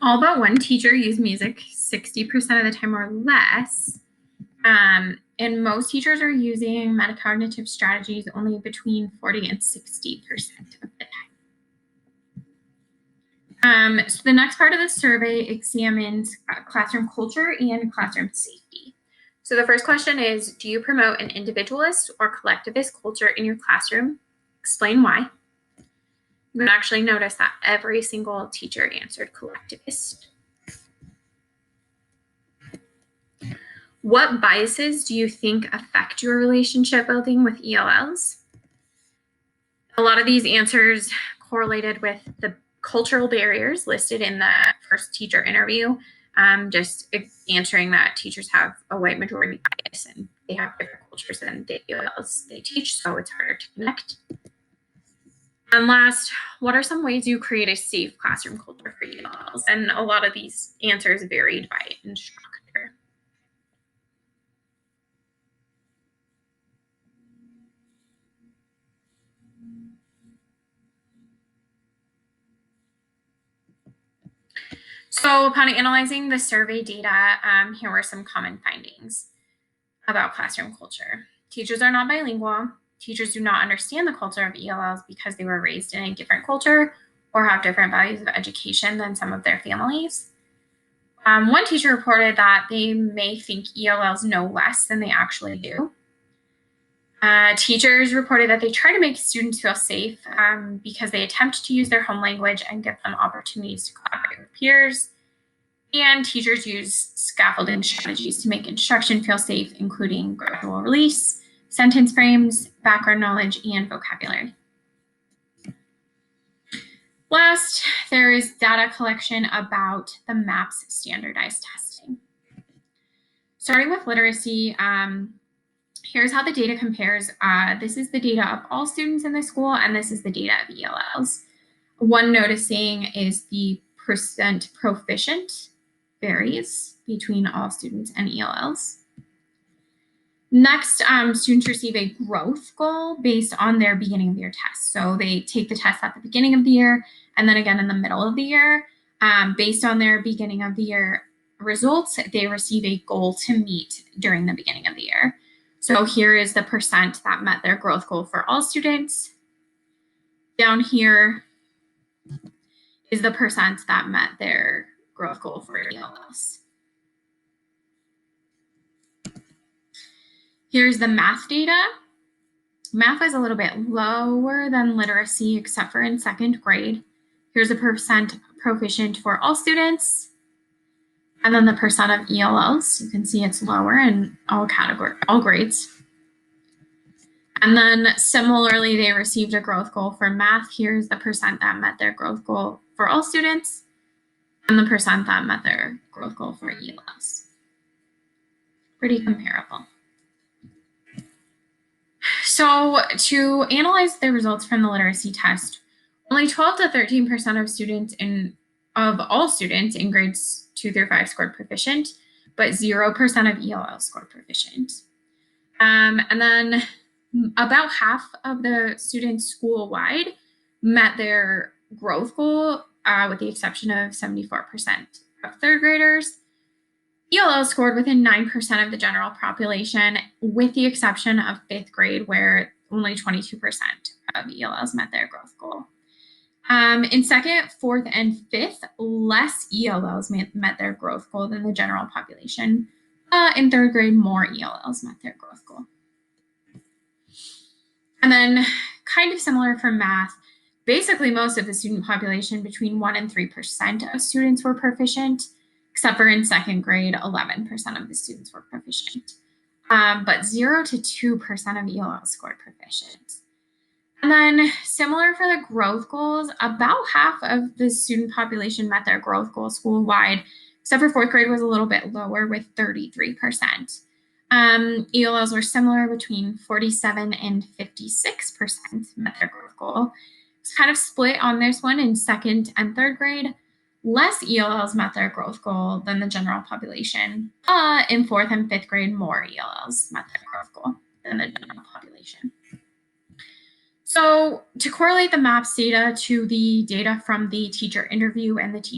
All but one teacher used music 60% of the time or less. And most teachers are using metacognitive strategies only between 40 and 60% of the time. So the next part of the survey examines classroom culture and classroom safety. So the first question is, do you promote an individualist or collectivist culture in your classroom? Explain why. You can actually notice that every single teacher answered collectivist. What biases do you think affect your relationship building with ELLs? A lot of these answers correlated with the cultural barriers listed in the first teacher interview, just answering that teachers have a white majority bias and they have different cultures than the ELLs they teach, so it's harder to connect. And last, what are some ways you create a safe classroom culture for ELLs? And a lot of these answers varied by instructor. So upon analyzing the survey data, here were some common findings about classroom culture. Teachers are not bilingual. Teachers do not understand the culture of ELLs because they were raised in a different culture or have different values of education than some of their families. One teacher reported that they may think ELLs know less than they actually do. Teachers reported that they try to make students feel safe because they attempt to use their home language and give them opportunities to collaborate with peers. And teachers use scaffolding strategies to make instruction feel safe, including gradual release, sentence frames, background knowledge, and vocabulary. Last, there is data collection about the MAPS standardized testing. Starting with literacy, here's how the data compares. This is the data of all students in the school, and this is the data of ELLs. One noticing is the percent proficient varies between all students and ELLs. Next, students receive a growth goal based on their beginning of the year test. So they take the test at the beginning of the year and then again in the middle of the year. Based on their beginning of the year results, they receive a goal to meet during the beginning of the year. So here is the percent that met their growth goal for all students. Down here is the percent that met their growth goal for ELLs. Here's the math data. Math is a little bit lower than literacy, except for in second grade. Here's the percent proficient for all students. And then the percent of ELLs. You can see it's lower in all grades. And then similarly, they received a growth goal for math. Here's the percent that met their growth goal for all students and the percent that met their growth goal for ELLs. Pretty comparable. So to analyze the results from the literacy test, only 12 to 13% of students of all students in grades 2 through 5 scored proficient, but 0% of ELL scored proficient. And then about half of the students school-wide met their growth goal, with the exception of 74% of third graders. ELL scored within 9% of the general population, with the exception of 5th grade, where only 22% of ELLs met their growth goal. In 2nd, 4th, and 5th, less ELLs met their growth goal than the general population. In 3rd grade, more ELLs met their growth goal. And then kind of similar for math, basically most of the student population, between 1% and 3% of students were proficient, except for in 2nd grade, 11% of the students were proficient. But 0 to 2% of ELL scored proficient. And then similar for the growth goals, about half of the student population met their growth goal school-wide, except for 4th grade was a little bit lower with 33%. ELLs were similar, between 47 and 56% met their growth goal. It's kind of split on this one in 2nd and 3rd grade. Less ELLs met their growth goal than the general population. In 4th and 5th grade, more ELLs met their growth goal than the general population. So to correlate the MAPS data to the data from the teacher interview and the teacher